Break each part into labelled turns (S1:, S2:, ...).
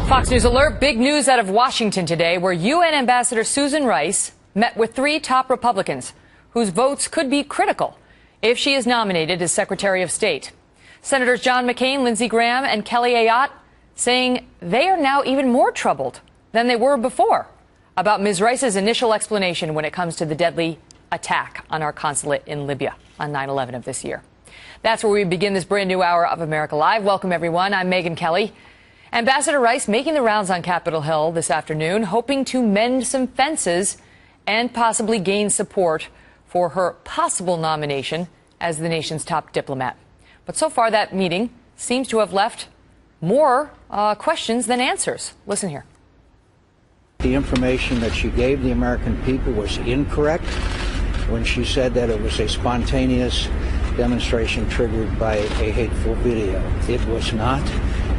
S1: Fox News alert, big news out of Washington today, where UN Ambassador Susan Rice met with 3 top Republicans whose votes could be critical if she is nominated as Secretary of State. Senators John McCain, Lindsey Graham, and Kelly Ayotte saying they are now even more troubled than they were before about Ms. Rice's initial explanation when it comes to the deadly attack on our consulate in Libya on 9/11 of this year. That's where we begin this brand new hour of America Live. Welcome, everyone. I'm Megyn Kelly. Ambassador Rice making the rounds on Capitol Hill this afternoon, hoping to mend some fences and possibly gain support for her possible nomination as the nation's top diplomat. But so far, that meeting seems to have left more questions than answers. Listen here.
S2: The information that she gave the American people was incorrect when she said that it was a spontaneous demonstration triggered by a hateful video. It was not,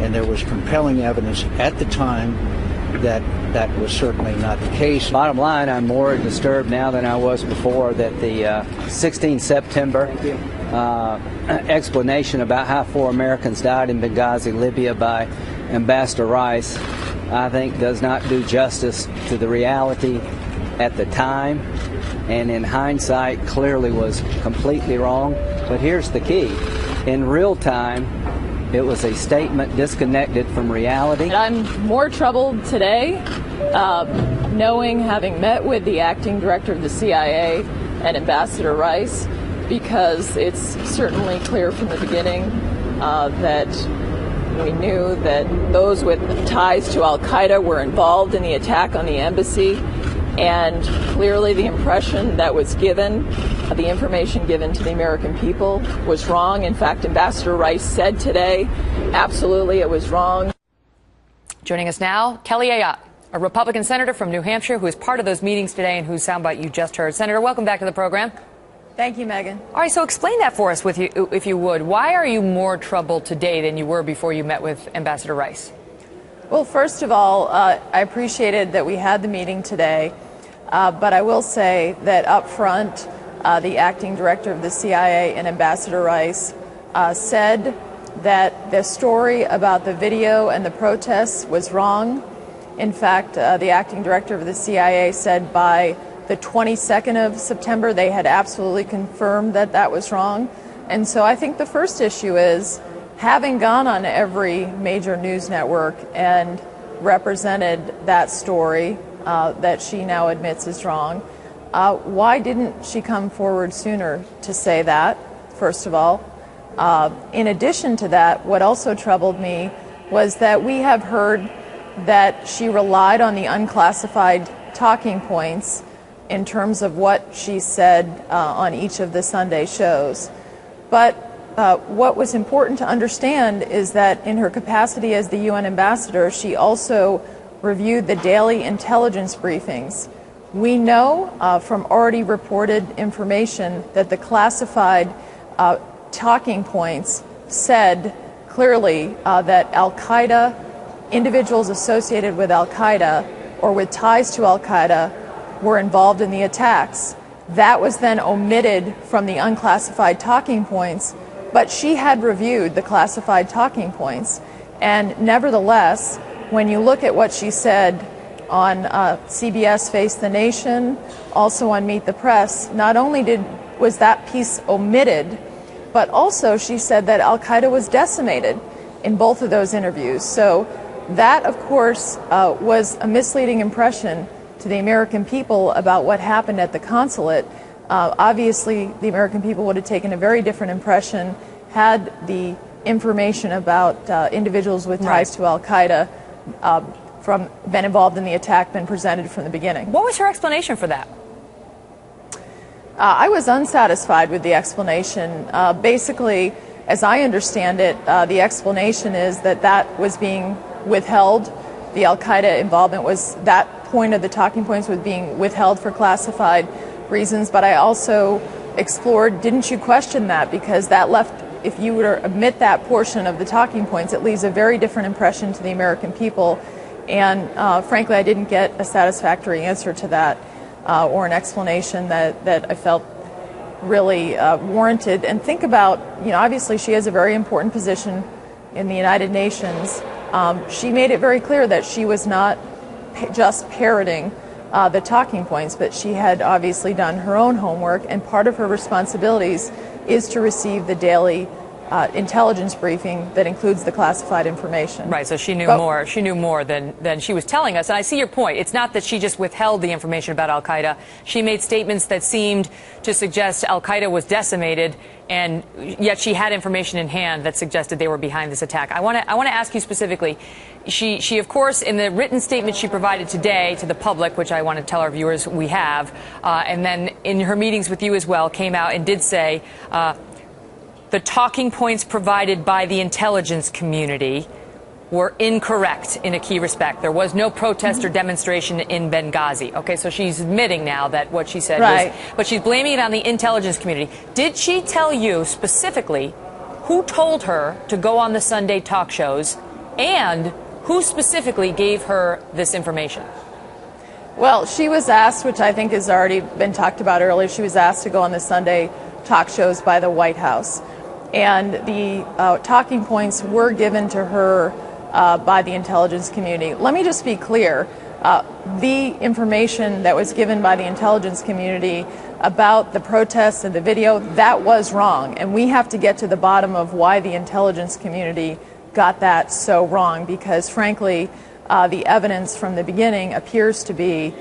S2: and there was compelling evidence at the time that that was certainly not the case.
S3: Bottom line, I'm more disturbed now than I was before that the 16 September explanation about how 4 Americans died in Benghazi, Libya by Ambassador Rice, I think does not do justice to the reality at the time, and in hindsight clearly was completely wrong. But here's the key. In real time, it was a statement disconnected from reality.
S4: I'm more troubled today, knowing, having met with the acting director of the CIA and Ambassador Rice, because it's certainly clear from the beginning that we knew that those with ties to al-Qaeda were involved in the attack on the embassy. And clearly the impression that was given, the information given to the American people was wrong. In fact, Ambassador Rice said today, absolutely, it was wrong.
S1: Joining us now, Kelly Ayotte, a Republican senator from New Hampshire who is part of those meetings today and whose soundbite you just heard. Senator, welcome back to the program.
S4: Thank you, Megyn.
S1: All right, so explain that for us, if you would. Why are you more troubled today than you were before you met with Ambassador Rice?
S4: Well, first of all, I appreciated that we had the meeting today. But I will say that up front, the acting director of the CIA and Ambassador Rice said that the story about the video and the protests was wrong. In fact, the acting director of the CIA said by the 22nd of September, they had absolutely confirmed that that was wrong. And so I think the first issue is, having gone on every major news network and represented that story, that she now admits is wrong. Why didn't she come forward sooner to say that, first of all? In addition to that, what also troubled me was that we have heard that she relied on the unclassified talking points in terms of what she said on each of the Sunday shows. But what was important to understand is that in her capacity as the UN ambassador, she also reviewed the daily intelligence briefings. We know from already reported information that the classified talking points said clearly that al-Qaeda, individuals associated with al-Qaeda or with ties to al-Qaeda were involved in the attacks. That was then omitted from the unclassified talking points, but she had reviewed the classified talking points. And nevertheless, when you look at what she said on CBS Face the Nation, also on Meet the Press, not only was that piece omitted, but also she said that al-Qaeda was decimated in both of those interviews. So that, of course, was a misleading impression to the American people about what happened at the consulate. Obviously, the American people would have taken a very different impression had the information about individuals with ties to al-Qaeda been involved in the attack been presented from the beginning.
S1: What was her explanation for that?
S4: I was unsatisfied with the explanation. Basically, as I understand it, the explanation is that that was being withheld. The al-Qaeda involvement was, that point of the talking points was being withheld for classified reasons. But I also explored, didn't you question that? Because that left, if you were to omit that portion of the talking points, it leaves a very different impression to the American people. And frankly, I didn't get a satisfactory answer to that or an explanation that I felt really warranted. And think about, obviously she has a very important position in the United Nations. She made it very clear that she was not just parroting the talking points, but she had obviously done her own homework, and part of her responsibilities is to receive the daily intelligence briefing that includes the classified information.
S1: Right, so she knew more. She knew more than she was telling us. And I see your point. It's not that she just withheld the information about Al-Qaeda. She made statements that seemed to suggest Al-Qaeda was decimated, and yet she had information in hand that suggested they were behind this attack. I want to ask you specifically. She, of course, in the written statement she provided today to the public, which I want to tell our viewers we have, and then in her meetings with you as well, came out and did say the talking points provided by the intelligence community were incorrect in a key respect. There was no protest or demonstration in Benghazi. Okay, so she's admitting now that what she said was, but she's blaming it on the intelligence community. Did she tell you specifically who told her to go on the Sunday talk shows, and who specifically gave her this information?
S4: Well, she was asked, which I think has already been talked about earlier, she was asked to go on the Sunday talk shows by the White House. And the talking points were given to her by the intelligence community. Let me just be clear. The information that was given by the intelligence community about the protests and the video, that was wrong. And we have to get to the bottom of why the intelligence community got that so wrong, because frankly, the evidence from the beginning appears to be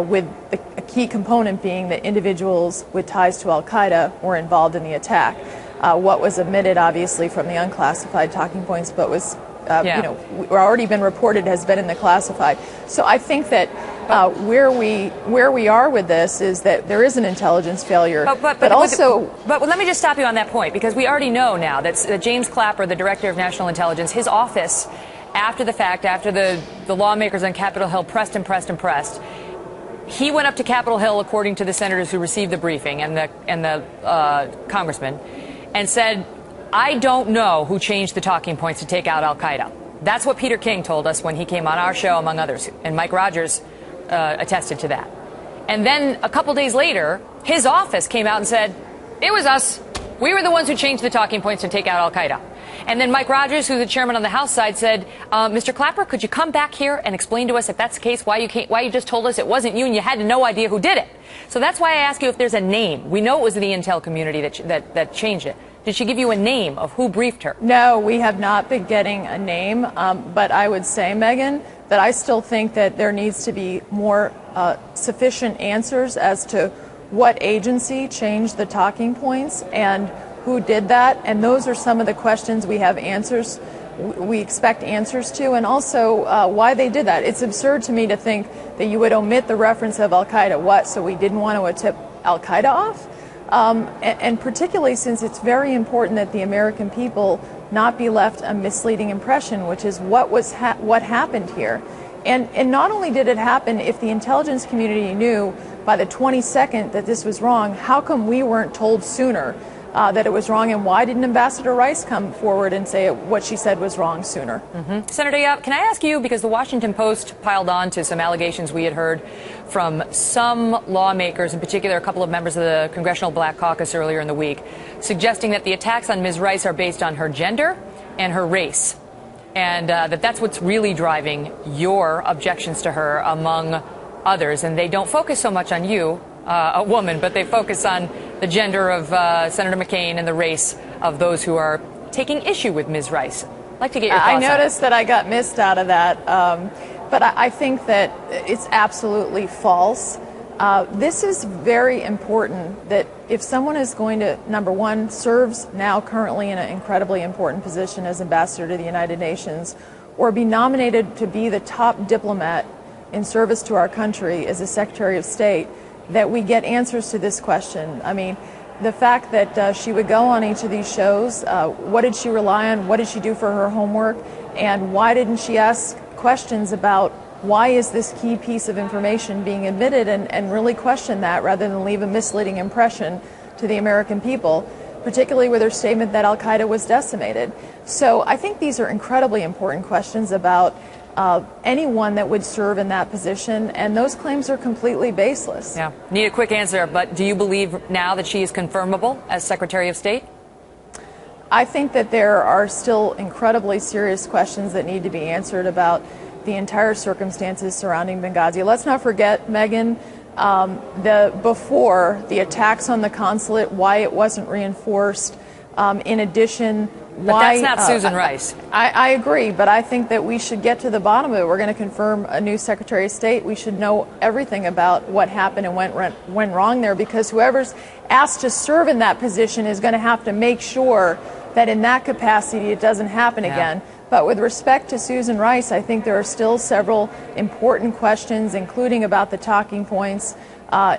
S4: with a key component being that individuals with ties to Al-Qaeda were involved in the attack. What was omitted, obviously, from the unclassified talking points, but was, already been reported, has been in the classified. So I think that where we are with this is that there is an intelligence failure. But
S1: let me just stop you on that point, because we already know now that James Clapper, the Director of National Intelligence, his office, after the fact, after the lawmakers on Capitol Hill pressed, he went up to Capitol Hill, according to the senators who received the briefing and the congressman, and said, I don't know who changed the talking points to take out Al-Qaeda. That's what Peter King told us when he came on our show, among others, and Mike Rogers attested to that. And then a couple days later, his office came out and said, it was us. We were the ones who changed the talking points to take out Al-Qaeda. And then Mike Rogers, who's the chairman on the House side, said, Mr. Clapper, could you come back here and explain to us, if that's the case, why you just told us it wasn't you and you had no idea who did it? So that's why I ask you if there's a name. We know it was the intel community that changed it. Did she give you a name of who briefed her?
S4: No, we have not been getting a name. But I would say, Megan, that I still think that there needs to be more sufficient answers as to what agency changed the talking points and who did that. And those are some of the questions we have answers. We expect answers to, and also why they did that. It's absurd to me to think that you would omit the reference of Al-Qaeda. What? So we didn't want to tip Al-Qaeda off? And particularly since it's very important that the American people not be left a misleading impression, which is what happened here. And not only did it happen, if the intelligence community knew by the 22nd that this was wrong, how come we weren't told sooner that it was wrong, and why didn't Ambassador Rice come forward and say what she said was wrong sooner?
S1: Senator Yap, can I ask you, because the Washington Post piled on to some allegations we had heard from some lawmakers, in particular a couple of members of the Congressional Black Caucus earlier in the week, suggesting that the attacks on Ms. Rice are based on her gender and her race, and that's what's really driving your objections to her, among others. And they don't focus so much on you, a woman, but they focus on the gender of Senator McCain and the race of those who are taking issue with Ms. Rice. I'd like to get your thoughts on it.
S4: I noticed that I got missed out of that, but I think that it's absolutely false. This is very important, that if someone is going to, number one, serves now currently in an incredibly important position as ambassador to the United Nations, or be nominated to be the top diplomat in service to our country as a Secretary of State, that we get answers to this question. I mean, the fact that she would go on each of these shows, what did she rely on, what did she do for her homework, and why didn't she ask questions about why is this key piece of information being admitted, and really question that rather than leave a misleading impression to the American people, particularly with her statement that Al-Qaeda was decimated. So I think these are incredibly important questions about anyone that would serve in that position, and those claims are completely baseless.
S1: Yeah, need a quick answer, but do you believe now that she is confirmable as Secretary of State?
S4: I think that there are still incredibly serious questions that need to be answered about the entire circumstances surrounding Benghazi. Let's not forget, Megyn, before the attacks on the consulate, why it wasn't reinforced. In addition,
S1: but
S4: why...
S1: that's not Susan Rice.
S4: I agree, but I think that we should get to the bottom of it. We're going to confirm a new Secretary of State. We should know everything about what happened and went wrong there, because whoever's asked to serve in that position is going to have to make sure that in that capacity it doesn't happen again. But with respect to Susan Rice, I think there are still several important questions, including about the talking points,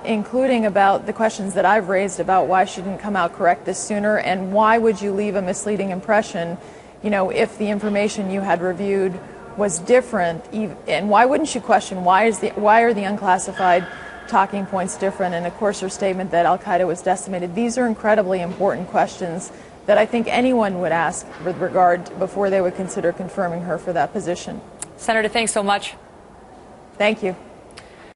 S4: including about the questions that I've raised about why she didn't come out correct this sooner, and why would you leave a misleading impression, if the information you had reviewed was different, and why wouldn't you question why are the unclassified talking points different, and of course her statement that Al-Qaeda was decimated. These are incredibly important questions that I think anyone would ask with regard before they would consider confirming her for that position.
S1: Senator, thanks so much.
S4: Thank you.